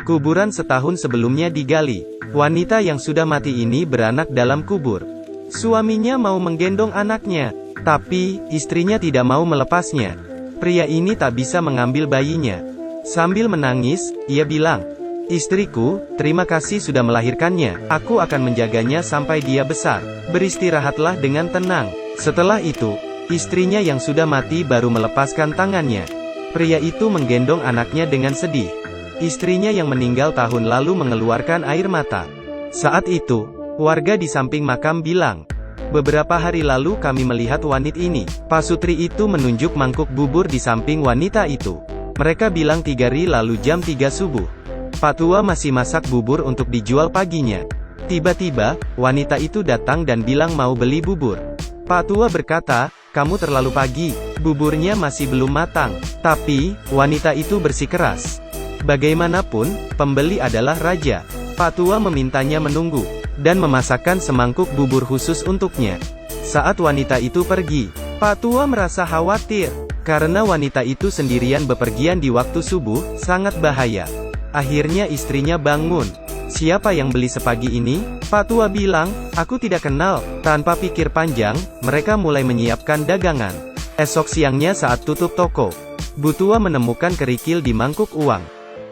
Kuburan setahun sebelumnya digali. Wanita yang sudah mati ini beranak dalam kubur. Suaminya mau menggendong anaknya, tapi istrinya tidak mau melepasnya. Pria ini tak bisa mengambil bayinya. Sambil menangis, ia bilang, "Istriku, terima kasih sudah melahirkannya. Aku akan menjaganya sampai dia besar. Beristirahatlah dengan tenang." Setelah itu, istrinya yang sudah mati baru melepaskan tangannya. Pria itu menggendong anaknya dengan sedih. Istrinya yang meninggal tahun lalu mengeluarkan air mata. Saat itu, warga di samping makam bilang, "Beberapa hari lalu kami melihat wanita ini." Pasutri itu menunjuk mangkuk bubur di samping wanita itu. Mereka bilang 3 hari lalu jam 3 subuh. Pak Tua masih masak bubur untuk dijual paginya. Tiba-tiba, wanita itu datang dan bilang mau beli bubur. Pak Tua berkata, "Kamu terlalu pagi, buburnya masih belum matang." Tapi, wanita itu bersikeras. Bagaimanapun, pembeli adalah raja. Pak Tua memintanya menunggu, dan memasakkan semangkuk bubur khusus untuknya. Saat wanita itu pergi, Pak Tua merasa khawatir, karena wanita itu sendirian bepergian di waktu subuh, sangat bahaya. Akhirnya istrinya bangun. "Siapa yang beli sepagi ini?" Pak Tua bilang, "Aku tidak kenal." Tanpa pikir panjang, mereka mulai menyiapkan dagangan. Esok siangnya saat tutup toko, Bu Tua menemukan kerikil di mangkuk uang.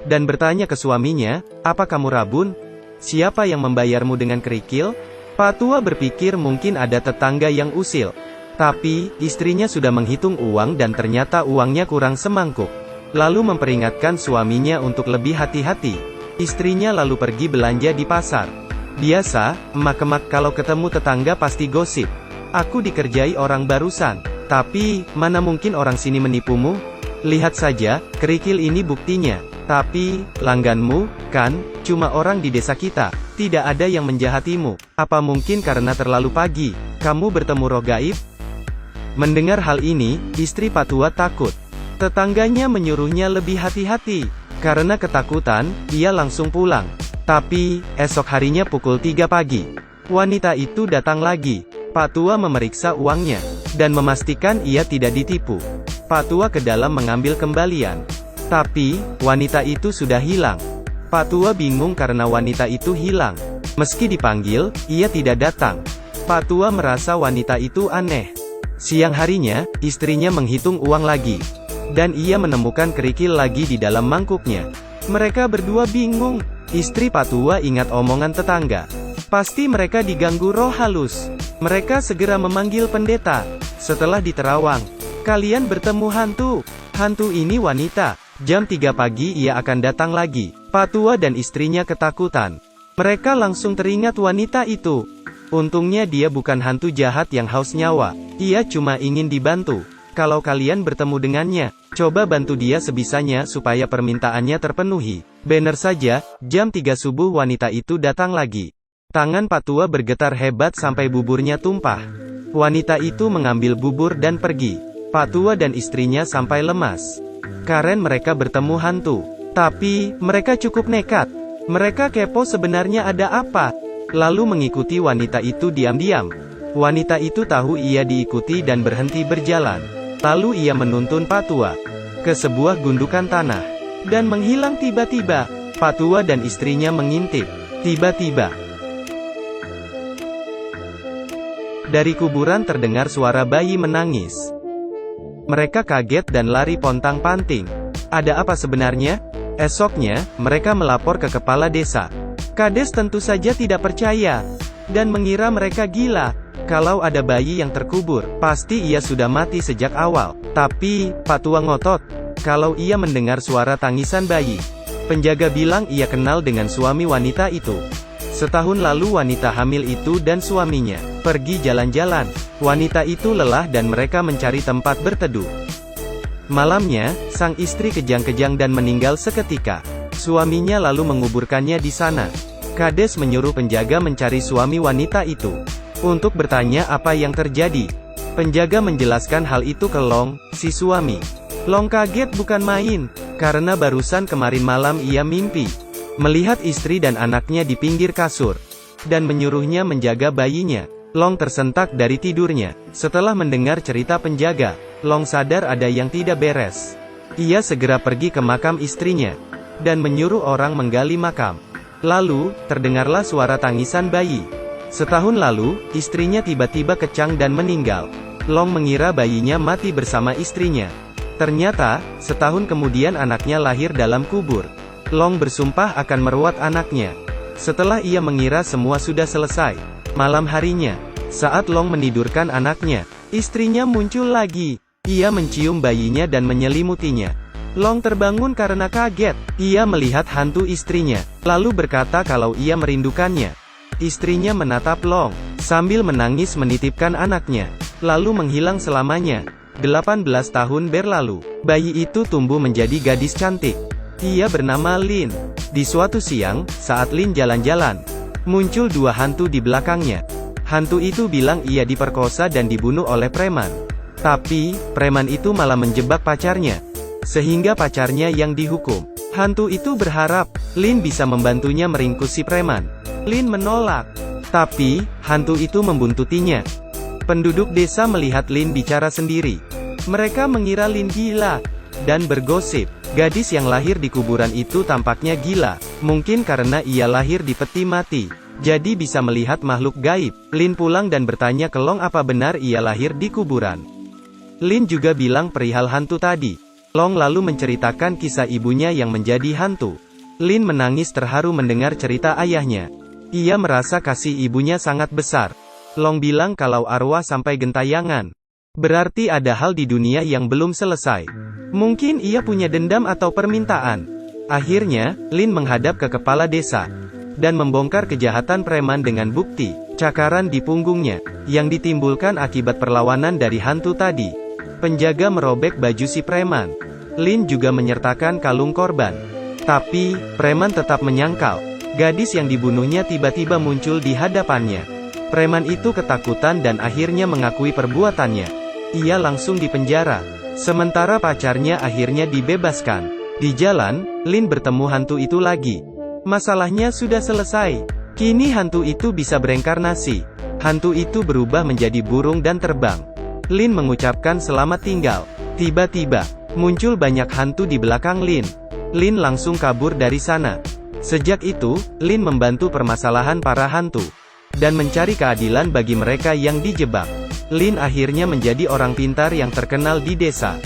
Dan bertanya ke suaminya, "Apa kamu rabun? Siapa yang membayarmu dengan kerikil?" Pak Tua berpikir mungkin ada tetangga yang usil. Tapi, istrinya sudah menghitung uang dan ternyata uangnya kurang semangkuk. Lalu memperingatkan suaminya untuk lebih hati-hati. Istrinya lalu pergi belanja di pasar. Biasa, emak-emak kalau ketemu tetangga pasti gosip. "Aku dikerjai orang barusan. Tapi, mana mungkin orang sini menipumu? Lihat saja, kerikil ini buktinya. Tapi, langganmu, kan, cuma orang di desa kita. Tidak ada yang menjahatimu. Apa mungkin karena terlalu pagi, kamu bertemu roh gaib?" Mendengar hal ini, istri Pak Tua takut. Tetangganya menyuruhnya lebih hati-hati. Karena ketakutan, ia langsung pulang. Tapi, esok harinya pukul 3 pagi, wanita itu datang lagi. Pak Tua memeriksa uangnya, dan memastikan ia tidak ditipu. Pak Tua ke dalam mengambil kembalian. Tapi, wanita itu sudah hilang. Pak Tua bingung karena wanita itu hilang. Meski dipanggil, ia tidak datang. Pak Tua merasa wanita itu aneh. Siang harinya, istrinya menghitung uang lagi. Dan ia menemukan kerikil lagi di dalam mangkuknya. Mereka berdua bingung. Istri Pak Tua ingat omongan tetangga. Pasti mereka diganggu roh halus. Mereka segera memanggil pendeta. Setelah diterawang, "Kalian bertemu hantu. Hantu ini wanita. Jam 3 pagi ia akan datang lagi." Pak Tua dan istrinya ketakutan. Mereka langsung teringat wanita itu. Untungnya dia bukan hantu jahat yang haus nyawa. Ia cuma ingin dibantu. Kalau kalian bertemu dengannya, coba bantu dia sebisanya supaya permintaannya terpenuhi. Benar saja, jam 3 subuh wanita itu datang lagi. Tangan Pak Tua bergetar hebat sampai buburnya tumpah. Wanita itu mengambil bubur dan pergi. Pak Tua dan istrinya sampai lemas. Karen mereka bertemu hantu. Tapi, mereka cukup nekat. Mereka kepo sebenarnya ada apa. Lalu mengikuti wanita itu diam-diam. Wanita itu tahu ia diikuti dan berhenti berjalan. Lalu ia menuntun Pak Tua ke sebuah gundukan tanah. Dan menghilang tiba-tiba. Pak Tua dan istrinya mengintip. Tiba-tiba, dari kuburan terdengar suara bayi menangis. Mereka kaget dan lari pontang-panting. Ada apa sebenarnya? Esoknya, mereka melapor ke kepala desa. Kades tentu saja tidak percaya, dan mengira mereka gila. Kalau ada bayi yang terkubur, pasti ia sudah mati sejak awal. Tapi, Pak Tua ngotot. Kalau ia mendengar suara tangisan bayi, penjaga bilang ia kenal dengan suami wanita itu. Setahun lalu wanita hamil itu dan suaminya pergi jalan-jalan. Wanita itu lelah dan mereka mencari tempat berteduh. Malamnya, sang istri kejang-kejang dan meninggal seketika. Suaminya lalu menguburkannya di sana. Kades menyuruh penjaga mencari suami wanita itu untuk bertanya apa yang terjadi. Penjaga menjelaskan hal itu ke Long, si suami. Long kaget bukan main, karena barusan kemarin malam ia mimpi melihat istri dan anaknya di pinggir kasur, dan menyuruhnya menjaga bayinya. Long tersentak dari tidurnya. Setelah mendengar cerita penjaga, Long sadar ada yang tidak beres. Ia segera pergi ke makam istrinya. dan menyuruh orang menggali makam. Lalu, terdengarlah suara tangisan bayi. Setahun lalu, istrinya tiba-tiba kecang dan meninggal. Long mengira bayinya mati bersama istrinya. Ternyata, setahun kemudian anaknya lahir dalam kubur. Long bersumpah akan merawat anaknya. Setelah ia mengira semua sudah selesai, malam harinya, saat Long menidurkan anaknya, istrinya muncul lagi. Ia mencium bayinya dan menyelimutinya. Long terbangun karena kaget. Ia melihat hantu istrinya, lalu berkata kalau ia merindukannya. Istrinya menatap Long, sambil menangis menitipkan anaknya, lalu menghilang selamanya. 18 tahun berlalu, bayi itu tumbuh menjadi gadis cantik. Ia bernama Lin. Di suatu siang, saat Lin jalan-jalan, muncul dua hantu di belakangnya. Hantu itu bilang ia diperkosa dan dibunuh oleh preman. Tapi, preman itu malah menjebak pacarnya, sehingga pacarnya yang dihukum. Hantu itu berharap, Lin bisa membantunya meringkus si preman. Lin menolak. Tapi, hantu itu membuntutinya. Penduduk desa melihat Lin bicara sendiri. Mereka mengira Lin gila, dan bergosip, gadis yang lahir di kuburan itu tampaknya gila. Mungkin karena ia lahir di peti mati, jadi bisa melihat makhluk gaib. Lin pulang dan bertanya ke Long apa benar ia lahir di kuburan. Lin juga bilang perihal hantu tadi. Long lalu menceritakan kisah ibunya yang menjadi hantu. Lin menangis terharu mendengar cerita ayahnya. Ia merasa kasih ibunya sangat besar. Long bilang kalau arwah sampai gentayangan. Berarti ada hal di dunia yang belum selesai. Mungkin ia punya dendam atau permintaan. Akhirnya, Lin menghadap ke kepala desa, dan membongkar kejahatan preman dengan bukti, cakaran di punggungnya, yang ditimbulkan akibat perlawanan dari hantu tadi. Penjaga merobek baju si preman. Lin juga menyertakan kalung korban. Tapi, preman tetap menyangkal. Gadis yang dibunuhnya tiba-tiba muncul di hadapannya. Preman itu ketakutan dan akhirnya mengakui perbuatannya. Ia langsung dipenjara. Sementara pacarnya akhirnya dibebaskan. Di jalan, Lin bertemu hantu itu lagi. Masalahnya sudah selesai. Kini hantu itu bisa bereinkarnasi. Hantu itu berubah menjadi burung dan terbang. Lin mengucapkan selamat tinggal. Tiba-tiba, muncul banyak hantu di belakang Lin. Lin langsung kabur dari sana. Sejak itu, Lin membantu permasalahan para hantu, dan mencari keadilan bagi mereka yang dijebak. Lin akhirnya menjadi orang pintar yang terkenal di desa.